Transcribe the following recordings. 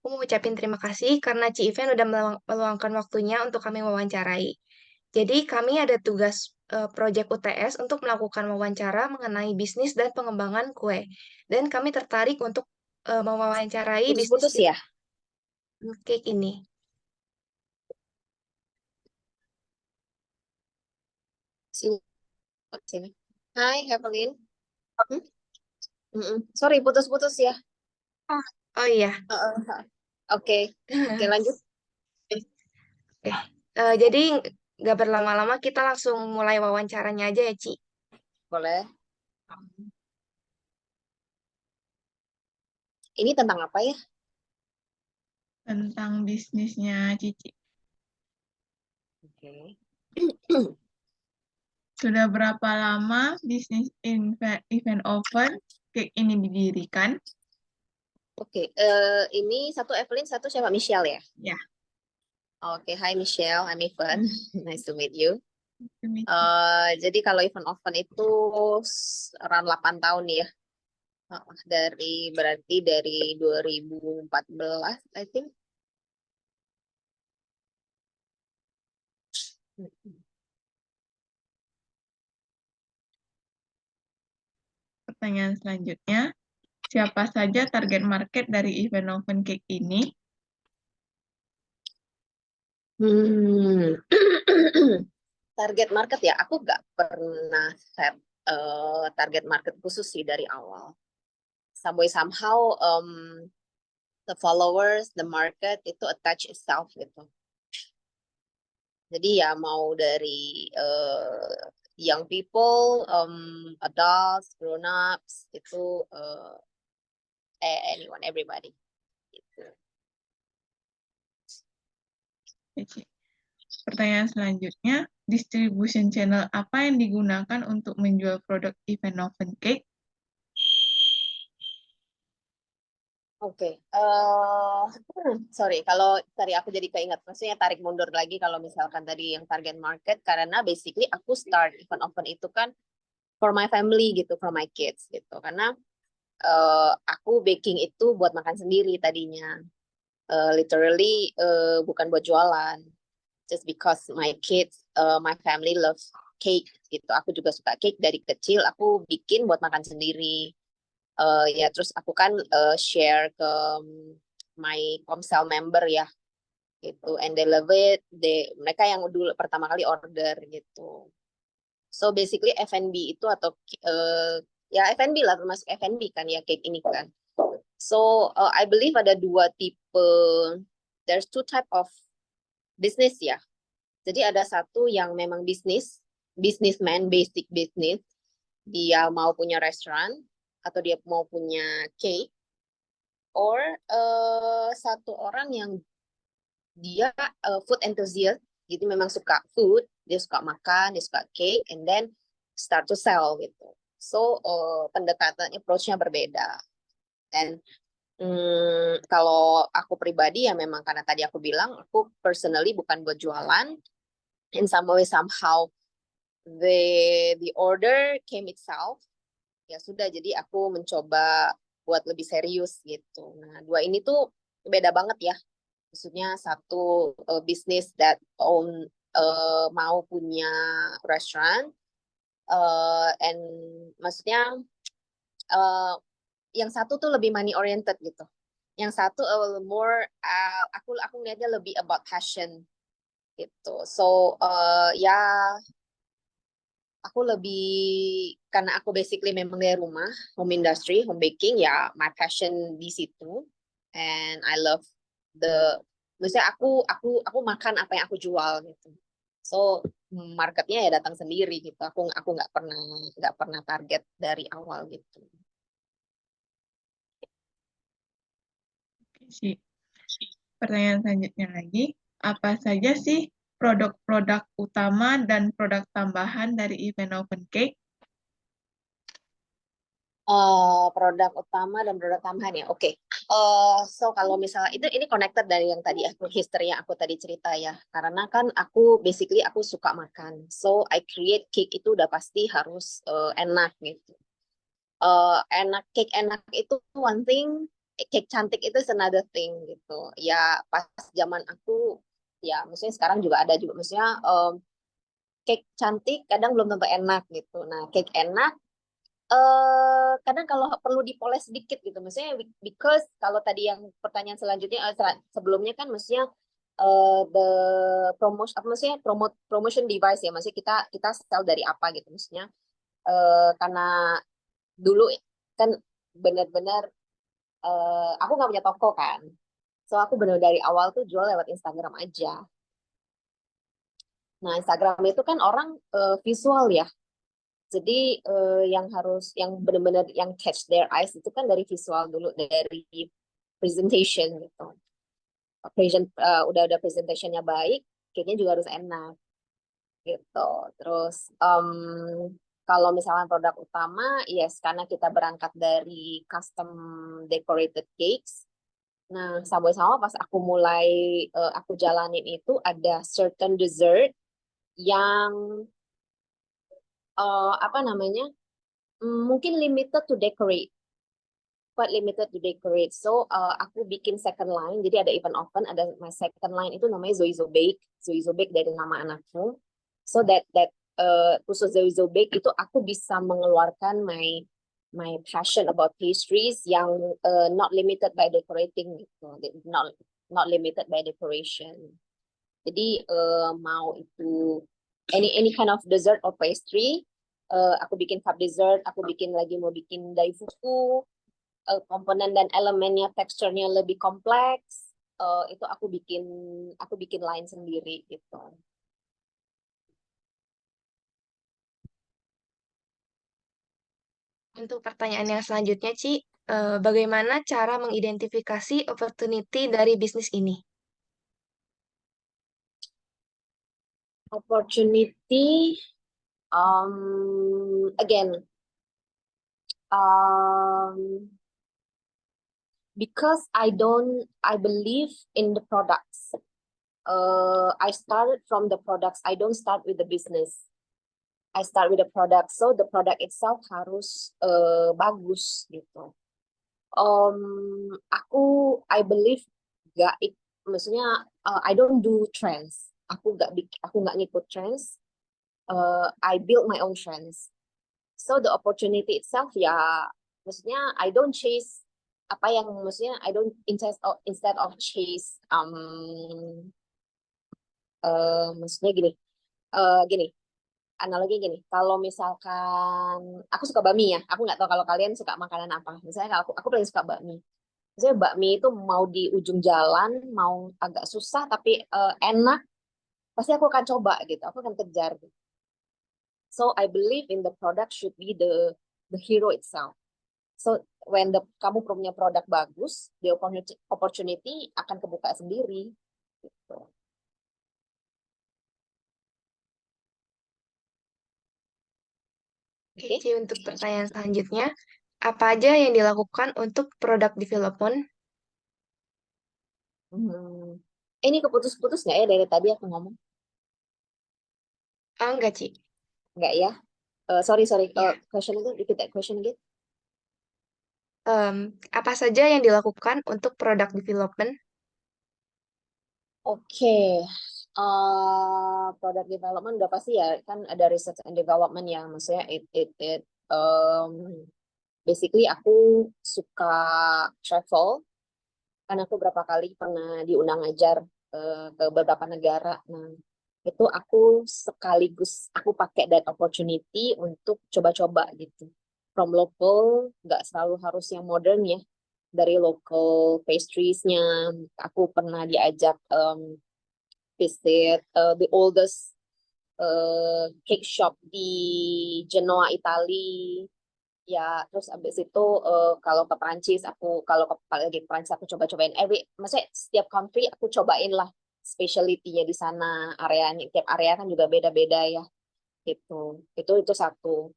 aku mau ucapin terima kasih karena Ci Event udah meluangkan waktunya untuk kami wawancarai. Jadi kami ada tugas proyek UTS untuk melakukan wawancara mengenai bisnis dan pengembangan kue. Dan kami tertarik untuk mewawancarai bisnis Putus-putus ya? cake ini. Sini. Sini. Hai, Evelyn. Hmm? Sorry, putus-putus ya. Oh, oh iya. Oke, oke lanjut. Oke. Jadi nggak berlama-lama kita langsung mulai wawancaranya aja ya, Ci. Boleh. Ini tentang apa ya? Tentang bisnisnya Cici. Oke. Sudah berapa lama bisnis event oven cake ini didirikan? Oke, ini satu Evelyn, satu siapa? Michelle ya? Ya, Oke, hai Michelle, I'm Evan. Nice to meet you. demi- Jadi kalau event oven itu around 8 tahun ya. Berarti dari 2014, I think. pertanyaan selanjutnya. Siapa saja target market dari event oven cake ini? Hmm. Target market ya, aku nggak pernah set target market khusus sih dari awal. Somehow the followers, the market itu attach itself gitu. Jadi ya mau dari young people, adults, grown ups itu anyone, everybody. Gitu. Cici. Pertanyaan selanjutnya, distribution channel apa yang digunakan untuk menjual produk event oven cake? Oke, sorry kalau tadi aku jadi keinget, maksudnya tarik mundur lagi kalau misalkan tadi yang target market, karena basically aku start event oven itu kan for my family gitu, for my kids gitu, karena aku baking itu buat makan sendiri tadinya, literally bukan buat jualan, just because my kids, my family loves cake gitu, aku juga suka cake dari kecil, aku bikin buat makan sendiri. Ya terus aku kan share ke my Komsel member ya gitu, and they love it, mereka yang dulu pertama kali order gitu. So basically F&B itu atau ya F&B lah, termasuk F&B kan ya cake ini kan. So I believe ada dua tipe, there's two type of business ya. Jadi ada satu yang memang businessman, basic business, dia mau punya restoran atau dia mau punya cake, or satu orang yang dia food enthusiast, jadi memang suka food, dia suka makan, dia suka cake, and then start to sell gitu. So pendekatan approach-nya berbeda. Dan kalau aku pribadi ya memang karena tadi aku bilang aku personally bukan buat jualan. In some way somehow the order came itself. Ya sudah, jadi aku mencoba buat lebih serius gitu. Nah, dua ini tuh beda banget ya. Maksudnya satu bisnis that own mau punya restoran, and maksudnya uh, yang satu tuh lebih money oriented gitu. Yang satu more aku ngeliatnya lebih about passion gitu. So ya aku lebih, karena aku basically memang dari rumah, home industry, home baking, ya my passion di situ, and I love the, maksudnya aku makan apa yang aku jual gitu. So marketnya ya datang sendiri gitu. Aku nggak pernah target dari awal gitu. Cici. Pertanyaan selanjutnya lagi, apa saja sih produk-produk utama dan produk tambahan dari event oven cake? Produk utama dan produk tambahan ya. Oke. So kalau misalnya ini connected dari yang tadi history yang aku tadi cerita ya. Karena kan aku basically aku suka makan. So I create cake itu udah pasti harus enak gitu. Cake enak itu one thing, cake cantik itu is another thing gitu. Ya pas zaman aku, ya maksudnya sekarang juga ada juga, maksudnya cake cantik kadang belum tentu enak gitu. Nah, cake enak kadang kalau perlu dipoles sedikit gitu, maksudnya because kalau tadi yang pertanyaan selanjutnya sebelumnya kan maksudnya the promotion apa maksudnya promotion device ya, maksudnya kita kita sell dari apa gitu, maksudnya karena dulu kan benar-benar aku nggak punya toko kan, so aku benar dari awal tuh jual lewat Instagram aja. Nah, Instagram itu kan orang visual ya. Jadi yang harus yang benar-benar yang catch their eyes itu kan dari visual dulu, dari presentation gitu. Udah presentationnya baik, kayaknya juga harus enak gitu. Terus kalau misalnya produk utama, yes, karena kita berangkat dari custom decorated cakes. Nah, sama-sama pas aku mulai aku jalanin itu ada certain dessert yang apa namanya, mungkin limited to decorate, quite limited to decorate. So aku bikin second line, jadi ada event oven, ada my second line itu namanya Zoizo Bake, Zoizo Bake dari nama anakku. So that khusus Zoizo Bake itu aku bisa mengeluarkan my passion about pastries yang not limited by decorating gitu, not limited by decoration. Jadi mau itu any kind of dessert or pastry, aku bikin cup dessert, aku bikin lagi mau bikin daifuku, komponen dan elemennya teksturnya lebih kompleks, itu aku bikin line sendiri gitu. Untuk pertanyaan yang selanjutnya, Ci, bagaimana cara mengidentifikasi opportunity dari bisnis ini? Opportunity, again, because I believe in the products. I started from the products. I don't start with the business. I start with the product. So the product itself harus bagus gitu. I believe maksudnya I don't do trends. Aku nggak ngikut trends. I build my own trends. So the opportunity itself ya, maksudnya I don't chase apa yang, maksudnya I don't instead of chase maksudnya gini, analogi gini, kalau misalkan aku suka bakmi ya, aku nggak tahu kalau kalian suka makanan apa. Misalnya kalau aku paling suka bakmi. Misalnya bakmi itu mau di ujung jalan, mau agak susah tapi enak, pasti aku akan coba gitu, aku akan kejar gitu. So I believe in the product should be the hero itself. So when kamu punya produk bagus, the opportunity akan kebuka sendiri gitu. Oke, Ci, untuk pertanyaan selanjutnya, apa aja yang dilakukan untuk product development? Ini keputus-putus nggak ya dari tadi aku ngomong? Enggak, Ci. Nggak ya? Sorry. Ya. Question again, repeat that question again. Apa saja yang dilakukan untuk product development? Oke. Product development udah pasti ya, kan ada research and development ya, maksudnya basically aku suka travel, karena aku berapa kali pernah diundang ngajar ke beberapa negara. Nah, itu aku sekaligus aku pakai that opportunity untuk coba-coba gitu. From local, nggak selalu harus yang modern ya. Dari local pastries-nya, aku pernah diajak visit the oldest cake shop di Genoa, Italia. Ya, terus abis itu kalau ke Prancis, kalau lagi ke Prancis aku coba-cobain maksudnya setiap country aku cobain lah specialty-nya di sana, areanya, tiap area kan juga beda-beda ya, gitu. Itu satu.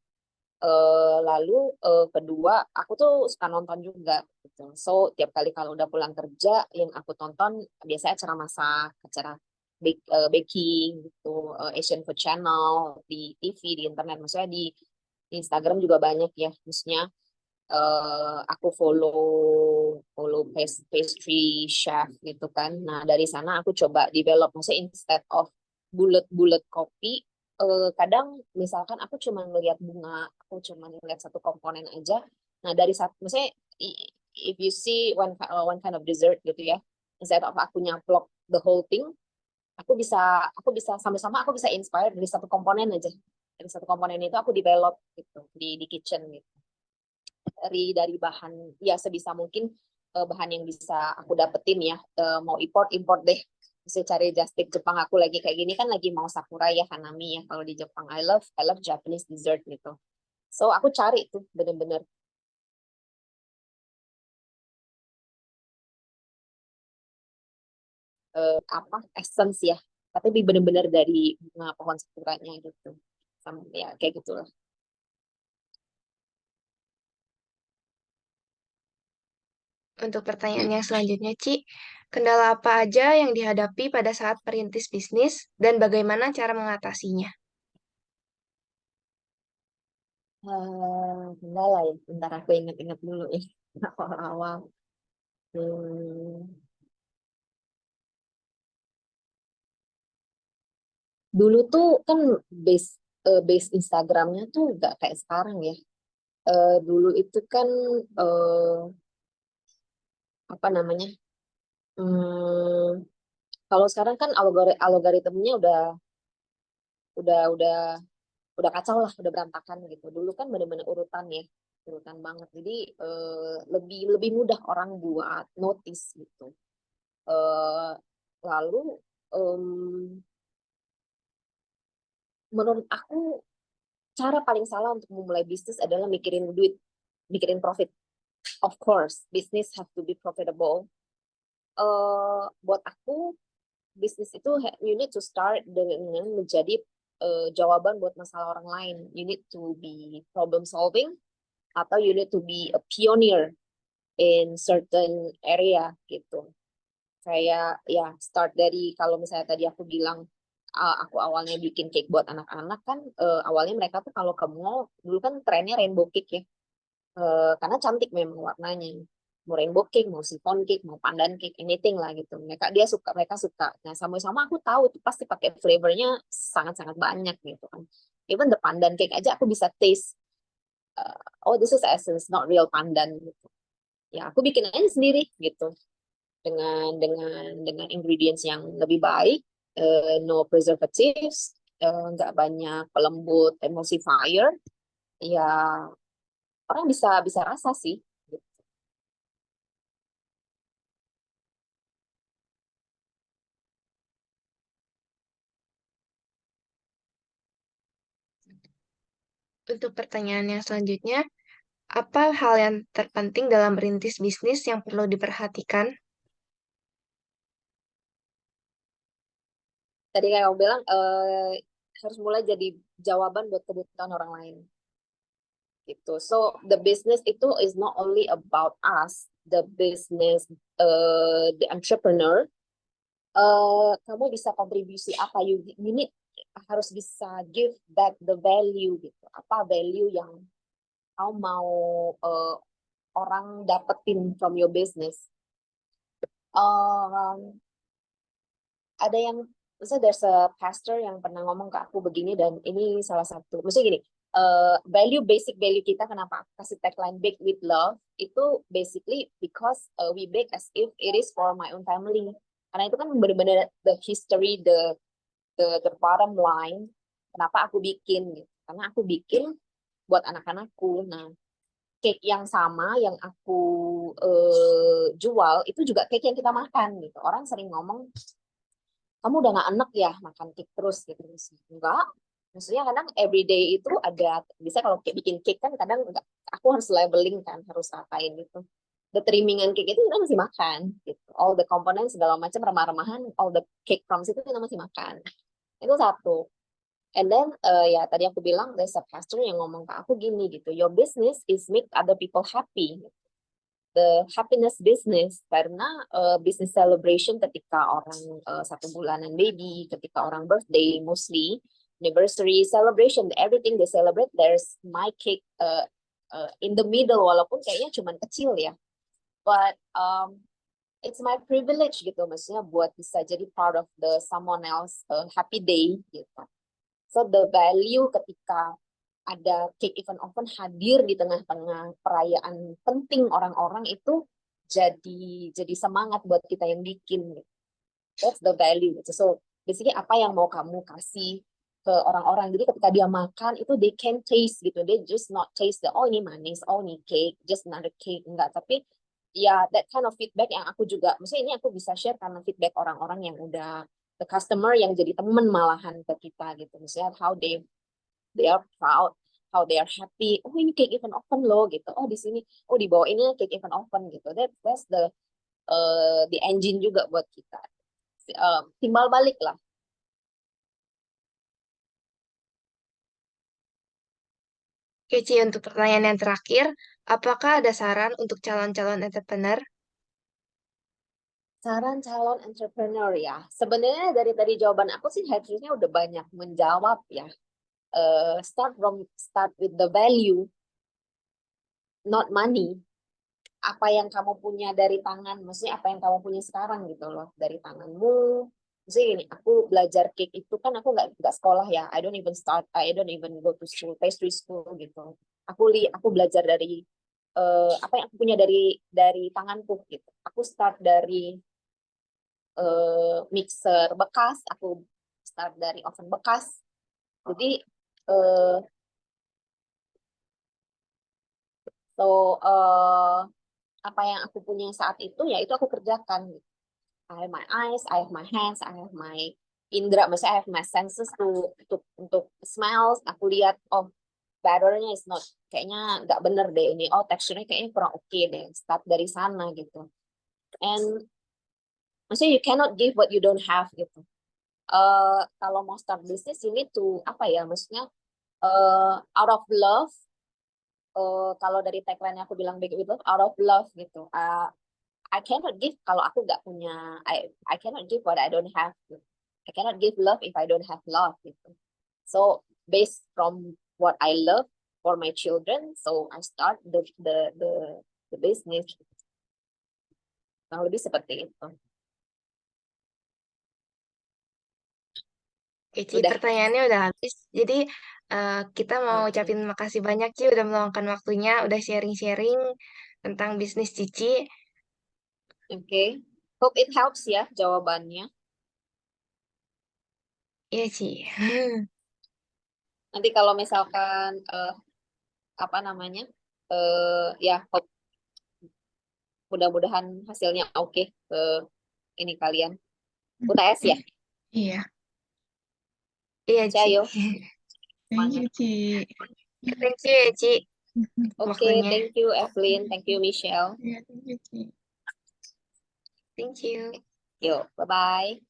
Lalu kedua, aku tuh suka nonton juga, gitu. So tiap kali kalau udah pulang kerja, yang aku tonton biasanya acara masak, acara baking, gitu, Asian Food Channel di TV, di internet, maksudnya di Instagram juga banyak ya, maksudnya aku follow follow pastry chef gitu kan. Nah dari sana aku coba develop, maksudnya instead of bulat-bulat kopi, kadang misalkan aku cuma melihat bunga, aku cuma melihat satu komponen aja. Nah dari satu, maksudnya if you see one kind of dessert gitu ya, instead of aku nyaplok the whole thing, aku bisa sama-sama aku bisa inspire dari satu komponen aja. Dari satu komponen itu aku develop gitu di kitchen gitu. Dari bahan ya sebisa mungkin, bahan yang bisa aku dapetin ya. Mau import deh, bisa cari just tip Jepang. Aku lagi kayak gini kan, lagi mau sakura ya, hanami ya kalau di Jepang. I love Japanese dessert gitu, so aku cari tuh bener-bener apa essence ya, tapi bener-bener dari bunga pohon sakuranya gitu. Sama ya kayak gitulah. Untuk pertanyaannya selanjutnya, Ci, kendala apa aja yang dihadapi pada saat merintis bisnis dan bagaimana cara mengatasinya? Kendala ya, bentar aku ingat-ingat dulu ya. Awal-awal. Hmm, Dulu tuh kan base base Instagramnya tuh nggak kayak sekarang ya. Dulu itu kan, eh, apa namanya? hmm, Kalau sekarang kan algoritmnya udah udah udah kacau lah, udah berantakan gitu. Dulu kan bener-bener urutan ya, urutan banget. Jadi lebih lebih mudah orang buat notice gitu. Eh, Lalu, em, menurut aku cara paling salah untuk memulai bisnis adalah mikirin duit, mikirin profit. Of course, business have to be profitable. Buat aku, bisnis itu you need to start dengan menjadi jawaban buat masalah orang lain. You need to be problem solving, atau you need to be a pioneer in certain area gitu. Kayak ya start dari, kalau misalnya tadi aku bilang, aku awalnya bikin cake buat anak-anak kan, awalnya mereka tuh kalau ke mall dulu kan trennya rainbow cake ya. Karena cantik memang warnanya, mau rainbow cake, mau chiffon cake, mau pandan cake, anything lah gitu, mereka suka. Nah sama-sama aku tahu itu pasti pakai flavornya sangat-sangat banyak gitu kan. Even the pandan cake aja aku bisa taste, oh this is essence, not real pandan gitu. Ya aku bikin aja sendiri gitu, dengan ingredients yang lebih baik, no preservatives, nggak banyak pelembut emulsifier, ya orang bisa bisa rasa sih. Untuk pertanyaan yang selanjutnya, apa hal yang terpenting dalam merintis bisnis yang perlu diperhatikan? Tadi kayak kamu bilang, harus mulai jadi jawaban buat kebutuhan orang lain gitu. So the business itu is not only about us, the business, the entrepreneur. Kamu bisa kontribusi apa, you need, harus bisa give back the value gitu. Apa value yang kamu mau orang dapetin from your business? Um, ada yang, misalnya there's a pastor yang pernah ngomong ke aku begini, dan ini salah satu, maksudnya gini, basic value kita, kenapa aku kasih tagline bake with love, itu basically because we bake as if it is for my own family, karena itu kan benar-benar the history, the bottom line kenapa aku bikin gitu, karena aku bikin buat anak-anakku. Nah cake yang sama yang aku jual itu juga cake yang kita makan gitu. Orang sering ngomong, kamu udah nggak enak ya makan cake terus gitu. Enggak, maksudnya kadang everyday itu ada, bisa kalau kayak bikin cake kan kadang enggak, aku harus labeling kan, harus apain gitu. The trimmingan cake itu kita masih makan gitu, all the components segala macam, remah-remahan, all the cake crumbs itu kita masih makan. Itu satu. And then ya tadi aku bilang there's a pastor yang ngomong ke aku gini gitu, your business is make other people happy, the happiness business, karena business celebration ketika orang 1 bulanan baby, ketika orang birthday, mostly anniversary celebration, everything they celebrate, there's my cake in the middle, walaupun kayaknya cuman kecil ya. But it's my privilege gitu, maksudnya buat bisa jadi part of the someone else happy day gitu. So the value ketika ada cake event oven hadir di tengah-tengah perayaan penting orang-orang itu jadi semangat buat kita yang bikin gitu. That's the value gitu. So basically apa yang mau kamu kasih ke orang-orang, jadi ketika dia makan itu they can taste gitu, they just not taste the oh ini manis, oh ini cake, just another cake, enggak, tapi ya that kind of feedback yang aku juga, maksudnya ini aku bisa share karena feedback orang-orang yang udah the customer yang jadi temen malahan ke kita gitu, misalnya how they are proud, how they are happy, oh ini cake event oven loh gitu, oh di sini, oh di bawah ini cake event oven gitu, that's the engine juga buat kita, timbal balik lah. Oke, Ci, untuk pertanyaan yang terakhir, apakah ada saran untuk calon-calon entrepreneur? Saran calon entrepreneur ya, sebenarnya dari tadi jawaban aku sih harusnya udah banyak menjawab ya. Start with the value, not money. Apa yang kamu punya dari tangan, maksudnya apa yang kamu punya sekarang gitu loh, dari tanganmu. Maksudnya gini, aku belajar cake itu kan aku nggak sekolah ya, I don't even go to school, pastry school gitu. Aku belajar dari apa yang aku punya dari tanganku gitu. Aku start dari mixer bekas, aku start dari oven bekas. Jadi apa yang aku punya saat itu ya itu aku kerjakan. I have my eyes, I have my hands, I have my indra, maksudnya I have my senses untuk smells. Aku lihat oh batternya is not, kayaknya nggak bener deh ini, oh teksturnya kayaknya kurang oke deh. Start dari sana gitu. And maksudnya you cannot give what you don't have gitu. Kalau mau start bisnis you need to apa ya, maksudnya out of love. Kalau dari tagline aku bilang big with love, out of love gitu. I cannot give kalau aku nggak punya, I cannot give what I don't have gitu. I cannot give love if I don't have love gitu. So based from what I love for my children, so I start the business. Kurang lebih seperti itu. Oke, Ci, Udah. pertanyaannya udah habis. Jadi, kita mau Oke. ucapin makasih banyak, Ci, udah meluangkan waktunya, udah sharing-sharing tentang bisnis Cici. Oke. Hope it helps ya jawabannya. Iya, Ci. Nanti kalau misalkan apa namanya, ya hope mudah-mudahan hasilnya oke ke ini kalian. UTS ya. Iya. Iya, Ci. Cayo. Thank you, Ci. Thank you ya, Ci, Oke, waktunya. thank you Evelyn, thank you Michelle. Iya, thank you, Ci. Thank you. Yuk, bye-bye.